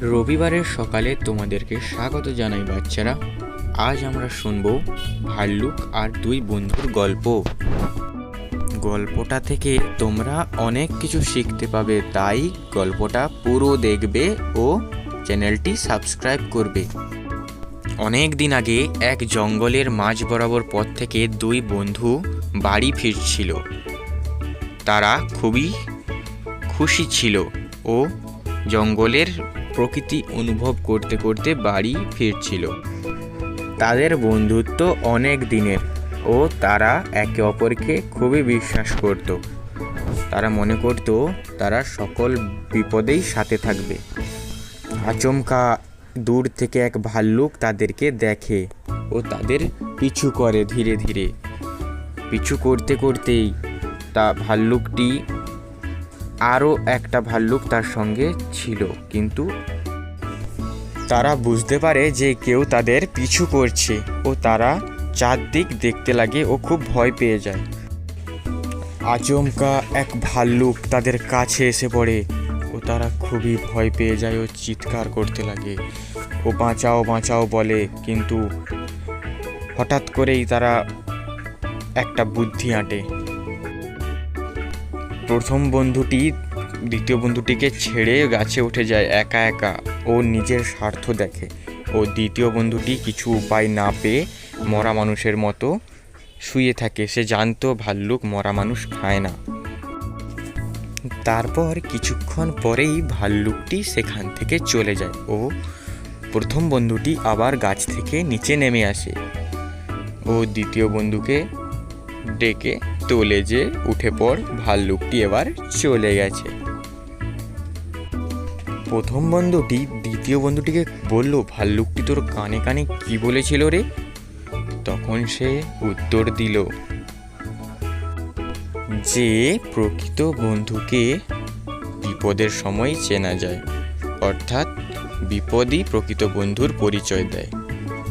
রবিবারের সকালে তোমাদেরকে স্বাগত জানাই বাচ্চারা। আজ আমরা শুনবো ভাল্লুক আর দুই বন্ধুর গল্প। গল্পটা থেকে তোমরা অনেক কিছু শিখতে পাবে, তাই গল্পটা পুরো দেখবে ও চ্যানেলটি সাবস্ক্রাইব করবে। অনেক দিন আগে এক জঙ্গলের মাঝ বরাবর পথ থেকে দুই বন্ধু বাড়ি ফিরছিল। তারা খুবই খুশি ছিল ও জঙ্গলের প্রকৃতি অনুভব করতে করতে বাড়ি ফিরছিল। তাদের বন্ধুত্ব অনেক দিনের ও তারা একে অপরকে খুবই বিশ্বাস করত। তারা মনে করত তারা সকল বিপদেই সাথে থাকবে। আচমকা দূর থেকে এক ভাল্লুক তাদেরকে দেখে ও তাদের পিছু করে। ধীরে ধীরে পিছু করতে করতেই ভাল্লুকটি আরও একটা ভাল্লুক তার সঙ্গে ছিল, কিন্তু তারা বুঝতে পারে যে কেউ তাদের পিছু করছে ও তারা চারদিক দেখতে লাগে ও খুব ভয় পেয়ে যায়। আচমকা এক ভাল্লুক তাদের কাছে এসে পড়ে ও তারা খুবই ভয় পেয়ে যায় ও চিৎকার করতে লাগে ও বাঁচাও বাঁচাও বলে। কিন্তু হঠাৎ করেই তারা একটা বুদ্ধি আঁটে। প্রথম বন্ধুটি দ্বিতীয় বন্ধুটিকে ছেড়ে গাছে উঠে যায় একা একা। ও নিজের স্বার্থ দেখে ও দ্বিতীয় বন্ধুটি কিছু উপায় না পেয়ে মরা মানুষের মতো শুয়ে থাকে। সে জানতো ভাল্লুক মরা মানুষ খায় না। তারপর কিছুক্ষণ পরেই ভাল্লুকটি সেখান থেকে চলে যায় ও প্রথম বন্ধুটি আবার গাছ থেকে নিচে নেমে আসে ও দ্বিতীয় বন্ধুকে ডেকে তোলে যে উঠে পড়, ভাল্লুকটি এবার চলে গেছে। প্রথম বন্ধুটি দ্বিতীয় বন্ধুটিকে বলল, ভাল্লুকটি তোর কানে কানে কি বলেছিল রে? তখন সে উত্তর দিল যে প্রকৃত বন্ধুকে বিপদের সময় চেনা যায়, অর্থাৎ বিপদই প্রকৃত বন্ধুর পরিচয় দেয়।